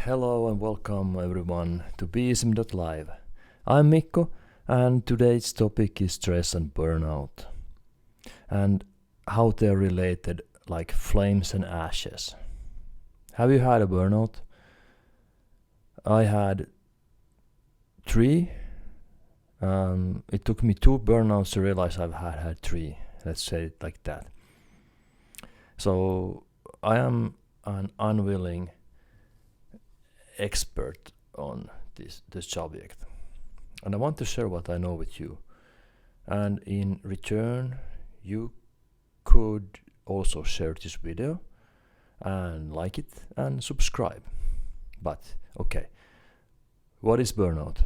Hello and welcome everyone to BSM.live. I'm Mikko and today's topic is stress and burnout and how they're related like flames and ashes. Have you had a burnout? I had 3. It took me 2 burnouts to realize I've had 3. Let's say it like that. So I am an unwilling expert on this subject, and I want to share what I know with you, and in return you could also share this video and like it and subscribe. But okay, what is burnout?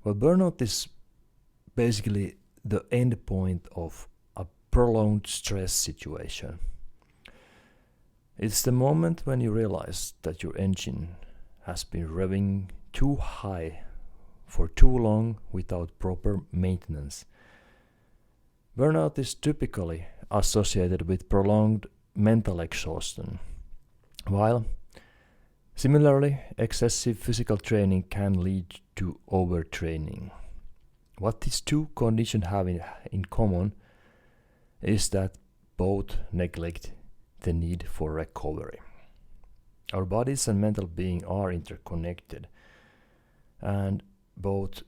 Well, burnout is basically the end point of a prolonged stress situation. It's the moment when you realize that your engine has been revving too high for too long without proper maintenance. Burnout is typically associated with prolonged mental exhaustion, while similarly, excessive physical training can lead to overtraining. What these two conditions have in common is that both neglect the need for recovery. Our bodies and mental being are interconnected, and both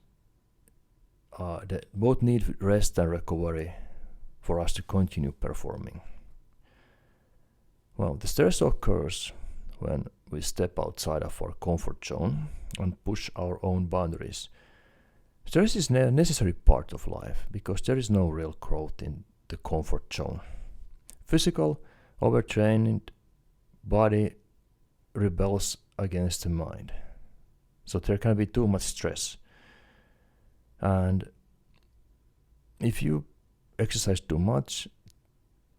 need rest and recovery for us to continue performing. Well, the stress occurs when we step outside of our comfort zone and push our own boundaries. Stress is a necessary part of life because there is no real growth in the comfort zone. Physical, overtrained body rebels against the mind. So there can be too much stress. And if you exercise too much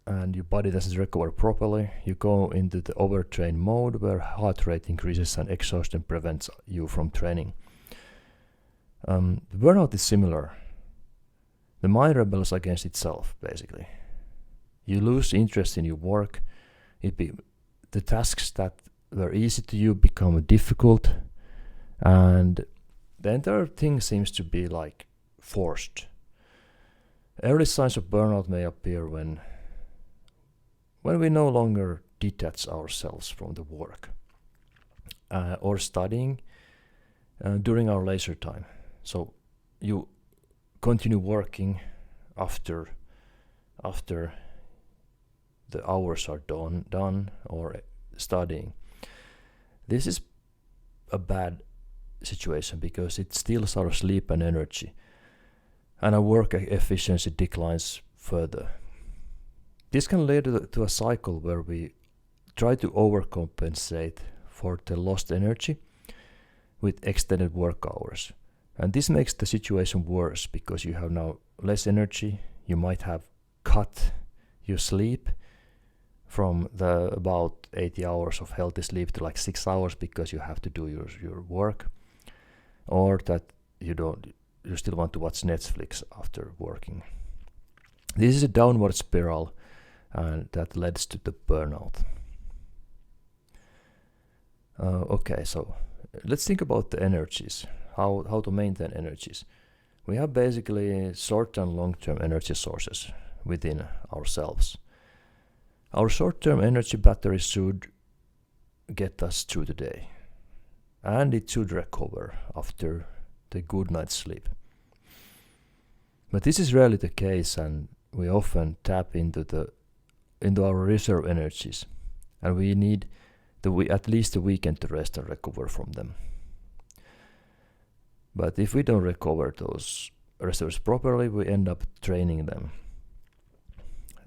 and your body doesn't recover properly, you go into the overtrained mode where heart rate increases and exhaustion prevents you from training. The burnout is similar. The mind rebels against itself, basically. You lose interest in your work. The tasks that were easy to you become difficult, and the entire thing seems to be like forced. Early signs of burnout may appear when we no longer detach ourselves from the work or studying during our leisure time. So you continue working after the hours are done or studying. This is a bad situation because it steals our sleep and energy, and our work efficiency declines further. This can lead to a cycle where we try to overcompensate for the lost energy with extended work hours. And this makes the situation worse because you have now less energy. You might have cut your sleep from the about 80 hours of healthy sleep to like 6 hours because you have to do your work, or that you still want to watch Netflix after working. This is a downward spiral, and that leads to the burnout. Okay, so let's think about the energies, how to maintain energies. We have basically short and long-term energy sources within ourselves. Our short-term energy battery should get us through the day, and it should recover after the good night's sleep. But this is rarely the case, and we often tap into our reserve energies, and we need at least a weekend to rest and recover from them. But if we don't recover those reserves properly, we end up draining them.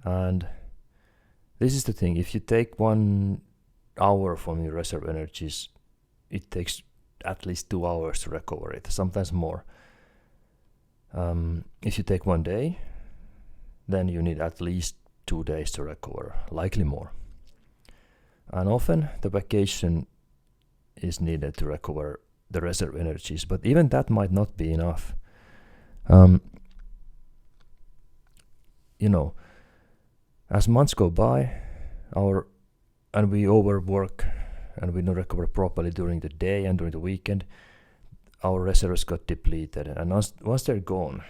And this is the thing, if you take 1 hour from your reserve energies, it takes at least 2 hours to recover it, sometimes more. If you take 1 day, then you need at least 2 days to recover, likely more. And often the vacation is needed to recover the reserve energies, but even that might not be enough. As months go by, and we overwork and we don't recover properly during the day and during the weekend, our reserves got depleted, and once they're gone,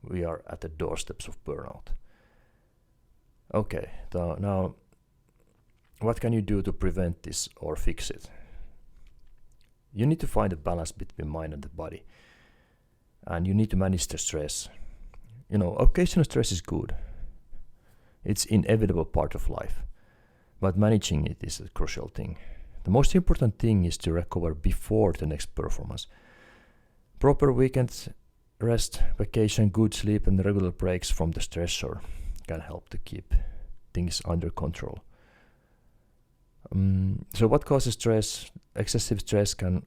we are at the doorsteps of burnout. Okay, now what can you do to prevent this or fix it? You need to find a balance between mind and the body, and you need to manage the stress. Occasional stress is good. It's inevitable part of life, but managing it is a crucial thing. The most important thing is to recover before the next performance. Proper weekend rest, vacation, good sleep, and regular breaks from the stressor can help to keep things under control. So what causes stress? Excessive stress can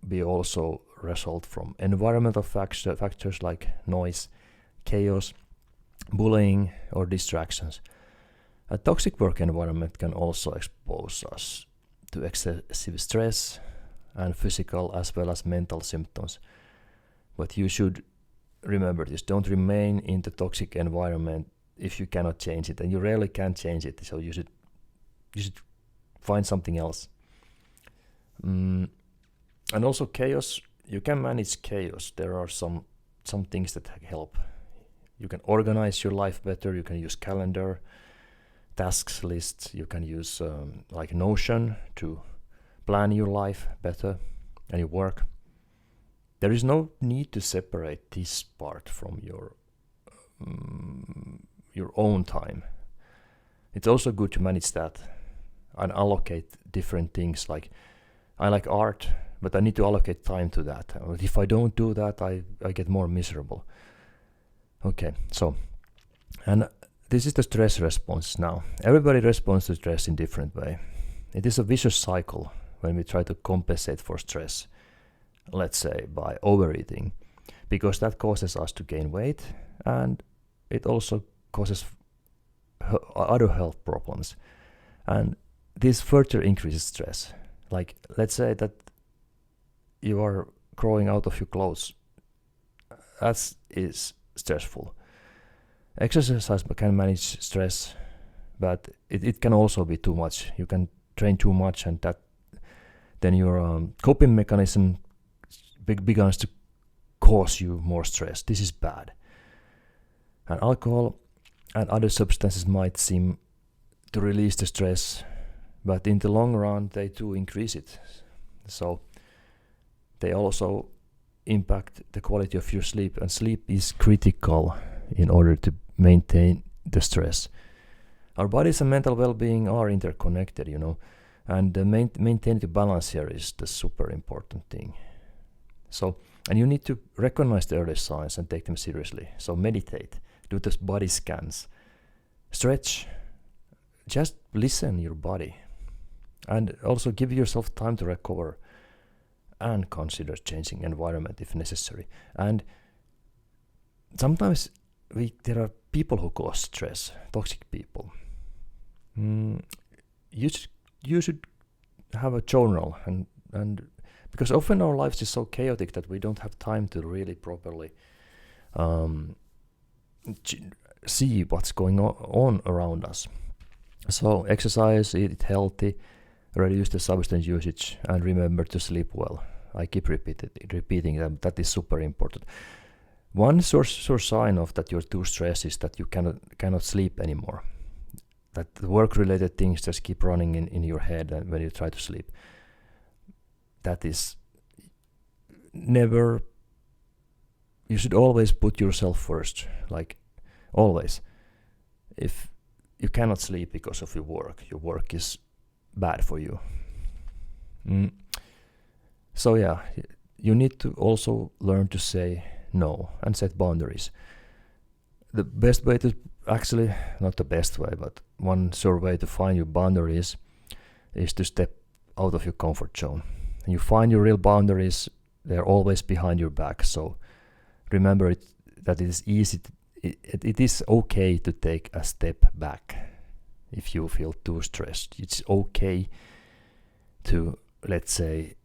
be also result from environmental factors like noise, chaos, bullying, or distractions. A toxic work environment can also expose us to excessive stress and physical as well as mental symptoms. But you should remember this: don't remain in the toxic environment if you cannot change it, and you rarely can change it. So you should find something else. And also chaos. You can manage chaos. There are some things that help. You can organize your life better. You can use calendar, tasks lists. You can use like Notion to plan your life better and your work. There is no need to separate this part from your own time. It's also good to manage that and allocate different things. Like I like art, but I need to allocate time to that. If I don't do that, I get more miserable. Okay, so, and this is the stress response now. Everybody responds to stress in different way. It is a vicious cycle when we try to compensate for stress, let's say by overeating, because that causes us to gain weight, and it also causes other health problems. And this further increases stress. Like, let's say that you are growing out of your clothes. That is stressful. Exercise can manage stress, but it can also be too much. You can train too much, and then your coping mechanism begins to cause you more stress. This is bad. And alcohol and other substances might seem to release the stress, but in the long run they do increase it. So they also impact the quality of your sleep, and sleep is critical in order to maintain the stress. Our bodies and mental well-being are interconnected, and maintaining the balance here is the super important thing. So, and you need to recognize the early signs and take them seriously. So meditate, do the body scans, stretch, just listen your body, and also give yourself time to recover and consider changing environment if necessary. And sometimes there are people who cause stress, toxic people. You should have a journal, and because often our lives is so chaotic that we don't have time to really properly see what's going on around us. So exercise, eat healthy, reduce the substance usage, and remember to sleep well. I keep repeating that is super important. One sure sign of that you're too stressed is that you cannot sleep anymore. That the work-related things just keep running in your head when you try to sleep. That is never. You should always put yourself first, like always. If you cannot sleep because of your work is bad for you. So yeah, you need to also learn to say no and set boundaries. The best way to, actually not the best way, but one sure way to find your boundaries is to step out of your comfort zone. And you find your real boundaries, they're always behind your back. So remember that it is easy. It is okay to take a step back if you feel too stressed. It's okay to, let's say,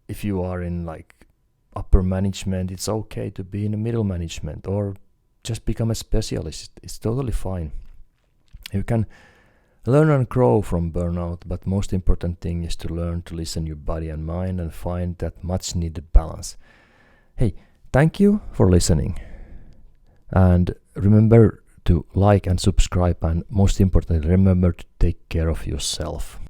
if you are in like upper management, it's okay to be in a middle management or just become a specialist. It's totally fine. You can Learn and grow from burnout, but most important thing is to learn to listen your body and mind and find that much needed balance. Hey, thank you for listening. And remember to like and subscribe, and most importantly, remember to take care of yourself.